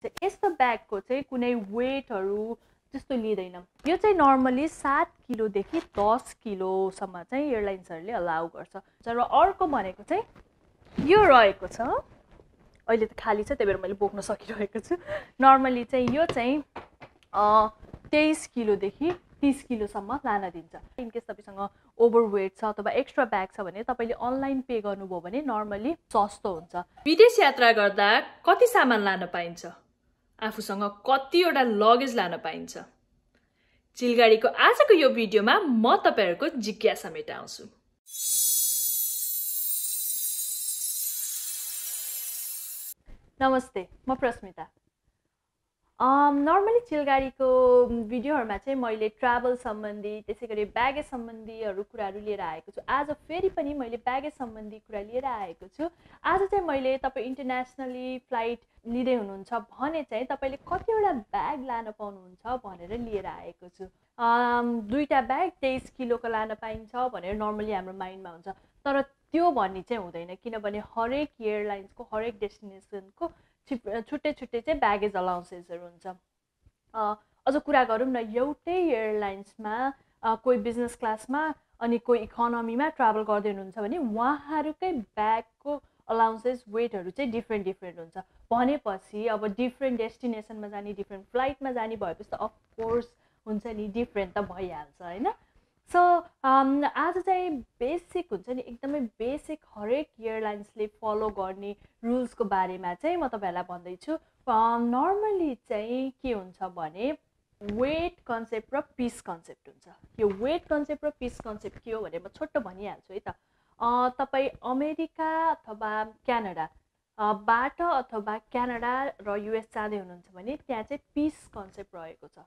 भनिन्छ यस्तो ब्यागको चाहिँ कुनै वेटहरु त्यस्तो लिँदैन यो चाहिँ नर्मली 7 किलोदेखि 10 किलोसम्म चाहिँ एयरलाइन्सहरुले अलाउ गर्छ र अर्को भनेको चाहिँ यो रहेको छ अहिले त खाली छ त्यही भएर मैले बोक्न सकिरहेको छु नर्मली चाहिँ यो चाहिँ 23 किलोदेखि 30 किलोसम्म लान दिन्छ इन केस तपाईसँग ओभरवेट छ अथवा एक्स्ट्रा ब्याग छ भने तपाईले अनलाइन पे गर्नुभयो भने नर्मली सस्तो हुन्छ विदेश यात्रा गर्दा कति सामान लान पाइन्छ आफूसँग कतिवटा लगेज लान पाइन्छ चिलगाडीको आजको यो भिडियोमा म तपाईहरुको जिज्ञासा मेटाउँछु नमस्ते म प्रस्मिता नर्मली चिलगाडीको भिडियोहरुमा चाहिँ मैले ट्राभल सम्बन्धी त्यसैगरी ब्यागेज सम्बन्धीहरु कुराहरु लिएर आएको छु आज फेरि पनि मैले ब्यागेज सम्बन्धी कुरा लिएर आएको छु आज चाहिँ मैले तपाई इन्टरनेशनली फ्लाइट लिँदै हुनुहुन्छ भने चाहिँ तपाईले कतिवटा ब्याग लान पाउनुहुन्छ भनेर लिएर आएको छु दुईटा ब्याग 23 किलोको लान पाइन्छ भनेर नर्मली हाम्रो माइन्डमा हुन्छ तर त्यो भन्ने चाहिँ हुँदैन किनभने हरेक एयरलाइन्सको हरेक डेस्टिनेसनको छुट्टै छुट्टै चाहिँ ब्यागेज अलाउन्सेसहरु हुन्छ अझ कुरा गरौँ न एउटै एयरलाइन्समा कोही बिजनेस क्लासमा अनि कोही इकोनोमीमा ट्राभल गर्दै हुनुहुन्छ भने उहाँहरुकै ब्यागको अलाउन्सेस वेटहरु चाहिँ डिफरेन्ट हुन्छ भनेपछि अब डिफरेन्ट डेस्टिनेसनमा जाने डिफरेन्ट फ्लाइटमा जाने भएपछि त अफ कोर्स हुन्छ नि डिफरेन्ट त भइहाल्छ हैन सो आज चाहिँ बेसिक हुन्छ नि एकदमै बेसिक हरेक एयरलाइन्सले फलो गर्ने रुल्सको बारेमा चाहिँ म तपाईहरुलाई भन्दै छु नर्मली चाहिँ के हुन्छ भने वेट कन्सेप्ट र पीस कन्सेप्ट हुन्छ यो वेट कन्सेप्ट र पीस कन्सेप्ट के हो भने म छोटो भनिहाल्छु है त तपाई अमेरिका अथवा क्यानाडा बाट अथवा क्यानाडा र युएस जाँदै हुनुहुन्छ भने त्यहाँ चाहिँ पीस कन्सेप्ट रहेको छ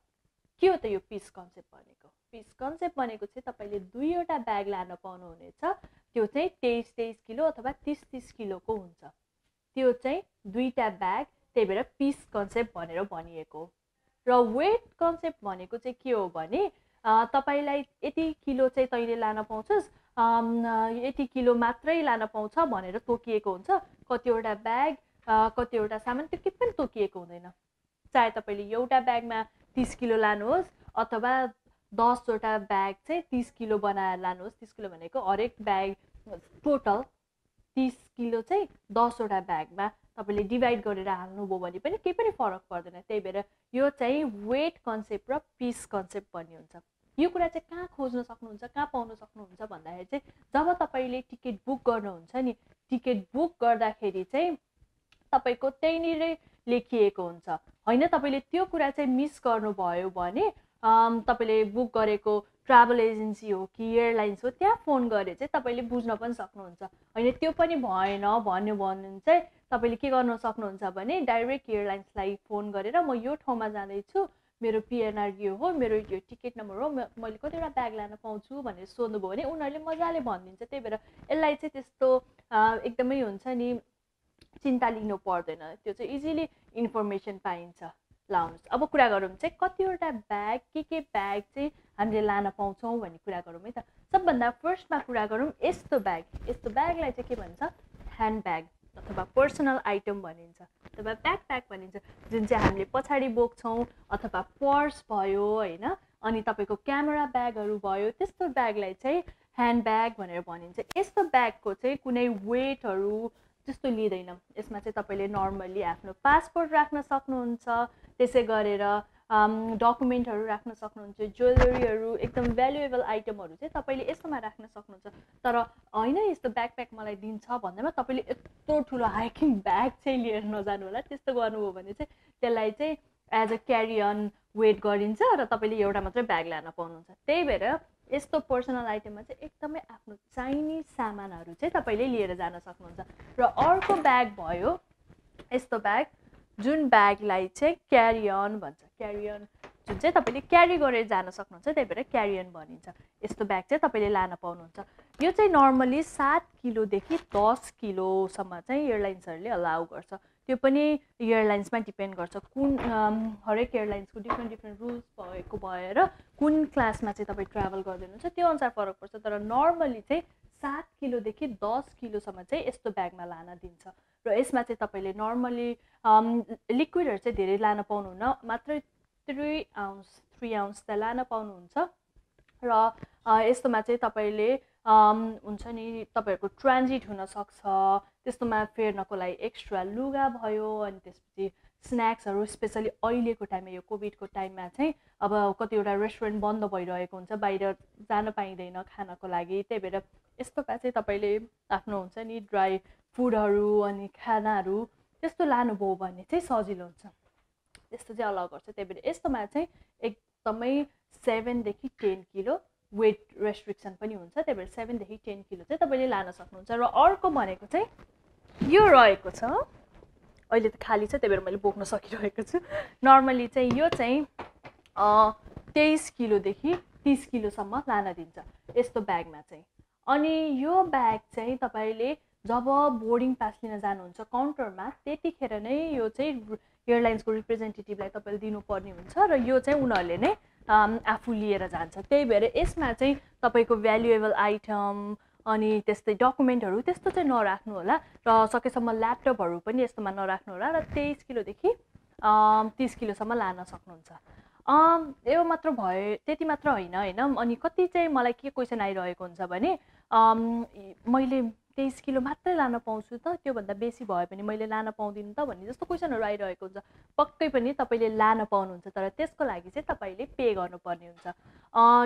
के हो त यो पीस कन्सेप्ट भनेको पीस कन्सेप्ट भनेको चाहिँ तपाईले दुईवटा ब्याग लान पाउनुहुनेछ त्यो चाहिँ 23 किलो अथवा 30 किलोको हुन्छ त्यो चाहिँ दुईटा ब्याग त्यही भएर पीस कन्सेप्ट भनेर भनिएको र वेट कन्सेप्ट भनेको चाहिँ के हो भने तपाईलाई यति किलो चाहिँ तैले लान पाउँछस् यति किलो मात्रै लान पाउँछ भनेर तोकिएको हुन्छ कतिवटा ब्याग कतिवटा सामान त्यो के पनि तोकिएको हुँदैन चाहे तपाईले एउटा ब्यागमा 30 किलो लानुहोस् अथवा 10 वटा ब्याग चाहिँ 30 किलो बनाएर लानुहोस् 30 किलो भनेको हरेक ब्याग टोटल 30 किलो चाहिँ 10 वटा ब्यागमा तपाईले डिभाइड गरेर हाल्नुभयो भने पनि केही पनि फरक पर्दैन त्यही भएर यो चाहिँ वेट कन्सेप्ट र पीस कन्सेप्ट भन्ने हुन्छ यो कुरा चाहिँ कहाँ खोज्न सक्नुहुन्छ कहाँ पाउन सक्नुहुन्छ भन्दाखेरि चाहिँ जब तपाईले टिकट बुक गर्नुहुन्छ नि टिकट बुक गर्दाखेरि चाहिँ तपाईको त्यहीँनिरै लेखिएको हुन्छ हैन तपाईले त्यो कुरा चाहिँ मिस गर्नुभयो भने तपाईले बुक गरेको ट्राभल एजेन्सी हो कि एयरलाइन्स हो त्यहाँ फोन गरे चाहिँ तपाईले बुझ्न पनि सक्नुहुन्छ हैन त्यो पनि भएन भन्यो भने चाहिँ तपाईले के गर्न सक्नुहुन्छ भने डाइरेक्ट एयरलाइन्सलाई फोन गरेर म यो ठाउँमा जाँदै छु मेरो पीएनआर यो हो मेरो यो टिकट नम्बर हो मैले कतिवटा ब्याग लान पाउँछु भनेर सोध्नुभयो भने उनीहरूले मजाले भनिदिन्छ त्यही भएर यसलाई चाहिँ त्यस्तो एकदमै हुन्छ नि चिन्ता लिनु पर्दैन त्यो चाहिँ इजिली इन्फर्मेसन पाइन्छ लाउनुस् अब कुरा गरौँ चाहिँ कतिवटा ब्याग के ब्याग चाहिँ हामीले लान पाउँछौँ भन्ने कुरा गरौँ है त सबभन्दा फर्स्टमा कुरा गरौँ यस्तो ब्यागलाई चाहिँ के भन्छ ह्यान्ड ब्याग अथवा पर्सनल आइटम भनिन्छ अथवा ब्याकप्याक भनिन्छ जुन चाहिँ हामीले पछाडी बोक्छौँ अथवा पर्स भयो हैन अनि तपाईको क्यामेरा ब्यागहरु भयो त्यस्तो ब्यागलाई चाहिँ ह्यान्ड ब्याग भनेर भनिन्छ यस्तो ब्यागको चाहिँ कुनै वेटहरु त्यस्तो लिँदैन यसमा चाहिँ तपाईले नर्मली आफ्नो पासपोर्ट राख्न सक्नुहुन्छ त्यसै गरेर डकुमेन्टहरु राख्न सक्नुहुन्छ ज्वेलरीहरु एकदम भ्यालुएबल आइटमहरु चाहिँ तपाईले यसमा राख्न सक्नुहुन्छ तर हैन यस्तो ब्याकप्याक मलाई दिन्छ भन्दैमा तपाईले यत्रो ठुलो हाइकिङ ब्याग चाहिँ लिएर नजानु होला त्यस्तो गर्नुभयो भने चाहिँ त्यसलाई चाहिँ as a carry on weight गरिन्छ र तपाईले एउटा मात्रै ब्याग लान पाउनुहुन्छ त्यही भएर यस्तो पर्सनल आइटममा चाहिँ एकदमै आफ्नो चाहिने सामानहरु चाहिँ तपाईले लिएर जान सक्नुहुन्छ र अर्को ब्याग भयो यस्तो ब्याग जुन ब्यागलाई चाहिँ क्यारी अन भन्छ क्यारी अन जुन चाहिँ तपाईले क्यारी गरेर जान सक्नुहुन्छ त्यही भएर क्यारी अन भनिन्छ यस्तो ब्याग चाहिँ तपाईले लान पाउनुहुन्छ यो चाहिँ नर्मली 7 किलोदेखि 10 किलोसम्म चाहिँ एयरलाइन्सहरुले अलाउ गर्छ त्यो पनि एयरलाइन्समा डिपेन्ड गर्छ कुन हरेक एयरलाइन्सको डिफरेन्ट रुल्स भएको भएर कुन क्लासमा चाहिँ तपाई ट्राभल गर्दै हुनुहुन्छ त्यो अनुसार फरक पर्छ तर नर्मली चाहिँ 7 किलोदेखि 10 किलोसम्म चाहिँ यस्तो ब्यागमा लान दिन्छ र यसमा चाहिँ तपाईँले नर्मली लिक्विडहरू चाहिँ धेरै लान पाउनुहुन्न, मात्रै 3 आउन्स त लान पाउनुहुन्छ र यस्तोमा चाहिँ तपाईँले हुन्छ नि तपाईँहरूको ट्रान्जिट हुनसक्छ, त्यस्तोमा फेर्नको लागि एक्स्ट्रा लुगा भयो, अनि त्यसपछि स्न्याक्सहरू, स्पेसली अहिलेको टाइममा यो कोभिडको टाइममा चाहिँ अब कतिवटा रेस्टुरेन्ट बन्द भइरहेको हुन्छ, बाहिर जान पाइँदैन खानको लागि, त्यही भएर यस्तोमा चाहिँ तपाईँले आफ्नो हुन्छ नि ड्राई फुडहरू अनि खानाहरू त्यस्तो लानुभयो भने चाहिँ सजिलो हुन्छ, त्यस्तो चाहिँ अलाउ गर्छ। त्यही भएर यस्तोमा चाहिँ एकदमै 7 देखि 10 किलो वेट रेस्ट्रिक्सन पनि हुन्छ, त्यही भएर 7 देखि 10 किलो चाहिँ तपाईँले लान सक्नुहुन्छ। र अर्को भनेको चाहिँ यो रहेको छ, अहिले त खाली छ त्यही भएर मैले बोक्न सकिरहेको छु। नर्मली चाहिँ यो चाहिँ 23 किलोदेखि 30 किलोसम्म लान दिन्छ यस्तो ब्यागमा चाहिँ। अनि यो ब्याग चाहिँ तपाईँले जब बोर्डिङ पास लिन जानुहुन्छ काउन्टरमा त्यतिखेर नै यो चाहिँ एयरलाइन्सको रिप्रेजेन्टेटिभलाई तपाईँले दिनुपर्ने हुन्छ र यो चाहिँ उनीहरूले नै आफू लिएर जान्छ। त्यही भएर यसमा चाहिँ तपाईँको भ्यालुएबल आइटम अनि त्यस्तै डकुमेन्टहरू त्यस्तो चाहिँ नराख्नु होला र सकेसम्म ल्यापटपहरू पनि यस्तोमा नराख्नु होला र 23 किलोदेखि 30 किलोसम्म लान सक्नुहुन्छ। यो मात्र भयो, त्यति मात्र होइन होइन। अनि कति चाहिँ मलाई के क्वेसन आइरहेको हुन्छ भने मैले 23 किलो मात्रै लान पाउँछु त, त्योभन्दा बेसी भयो भने मैले लान पाउँदिनँ त भन्ने जस्तो क्वेसनहरू आइरहेको हुन्छ। पक्कै पनि तपाईँले लान पाउनुहुन्छ, तर त्यसको लागि चाहिँ तपाईँले पे गर्नुपर्ने हुन्छ।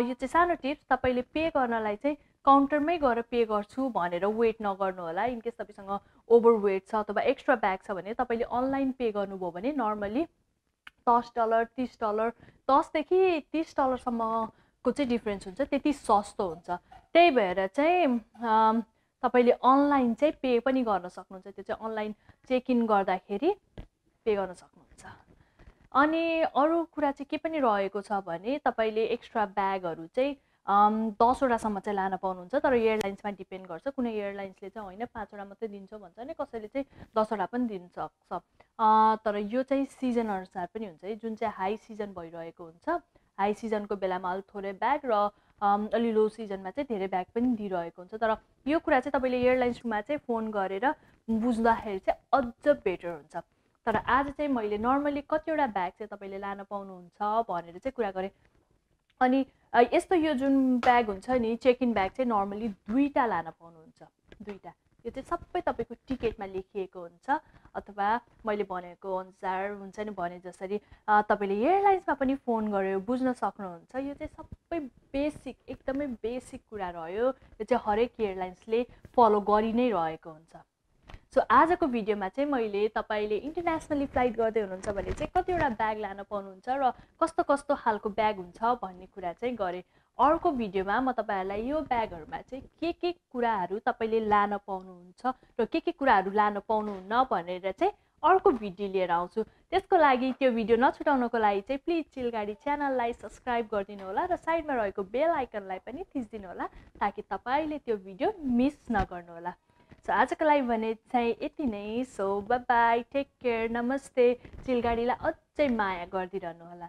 यो चाहिँ सानो टिप्स, तपाईँले पे गर्नलाई चाहिँ काउन्टरमै गएर पे गर्छु भनेर वेट नगर्नु होला। इनकेस तपाईँसँग ओभर वेट छ अथवा एक्स्ट्रा ब्याग छ भने तपाईँले अनलाइन पे गर्नुभयो भने नर्मली $10 $30 $10 देखि $30सम्मको चाहिँ डिफ्रेन्स हुन्छ, त्यति सस्तो हुन्छ। त्यही भएर चाहिँ तपाईँले अनलाइन चाहिँ पे पनि गर्न सक्नुहुन्छ, त्यो चाहिँ अनलाइन चेक इन गर्दाखेरि पे गर्न सक्नुहुन्छ। अनि अरू कुरा चाहिँ के पनि रहेको छ भने तपाईँले एक्स्ट्रा ब्यागहरू चाहिँ 10 वटासम्म चाहिँ लान पाउनुहुन्छ, तर एयरलाइन्समा डिपेन्ड गर्छ। कुनै एयरलाइन्सले चाहिँ होइन 5 वटा मात्रै दिन्छ भन्छ नि, कसैले चाहिँ 10 वटा पनि दिन सक्छ। तर यो चाहिँ सिजन अनुसार पनि हुन्छ है, जुन चाहिँ हाई सिजन भइरहेको हुन्छ, हाई सिजनको बेलामा अलिक थोरै ब्याग र अलि लो सिजनमा चाहिँ धेरै ब्याग पनि दिइरहेको हुन्छ। तर यो कुरा चाहिँ तपाईँले एयरलाइन्समा चाहिँ फोन गरेर बुझ्दाखेरि चाहिँ अझ बेटर हुन्छ। तर आज चाहिँ मैले नर्मली कतिवटा ब्याग चाहिँ तपाईँले लान पाउनुहुन्छ भनेर चाहिँ कुरा गरेँ। अनि यस्तो यो जुन ब्याग हुन्छ नि चेक इन ब्याग चाहिँ नर्मली 2टा लान पाउनुहुन्छ, 2टा। यो चाहिँ सबै तपाईँको टिकटमा लेखिएको हुन्छ अथवा मैले भनेको अनुसार हुन्छ नि भने जसरी तपाईँले एयरलाइन्समा पनि फोन गरेर बुझ्न सक्नुहुन्छ। यो चाहिँ सबै बेसिक एकदमै बेसिक कुरा रह्यो, यो चाहिँ हरेक एयरलाइन्सले फलो गरि नै रहेको हुन्छ। सो आजको भिडियोमा चाहिँ मैले तपाईँले इन्टरनेसनली फ्लाइट गर्दै हुनुहुन्छ भने चाहिँ कतिवटा ब्याग लान पाउनुहुन्छ र कस्तो कस्तो खालको ब्याग हुन्छ भन्ने कुरा चाहिँ गरेँ। अर्को भिडियोमा म तपाईँहरूलाई यो ब्यागहरूमा चाहिँ के कुराहरू तपाईँले लान पाउनुहुन्छ र के कुराहरू लान पाउनुहुन्न भनेर चाहिँ अर्को भिडियो लिएर आउँछु। त्यसको लागि त्यो भिडियो नछुटाउनको लागि चाहिँ प्लिज चिलगाडी च्यानललाई सब्सक्राइब गरिदिनु होला र साइडमा रहेको बेल आइकनलाई पनि थिचिदिनु होला ताकि तपाईँले त्यो भिडियो मिस नगर्नु होला। सो आजको लागि भने चाहिँ यति नै। So bye bye, take care, नमस्ते। चिलगाडीलाई अझै माया गरिदिइरहनु होला।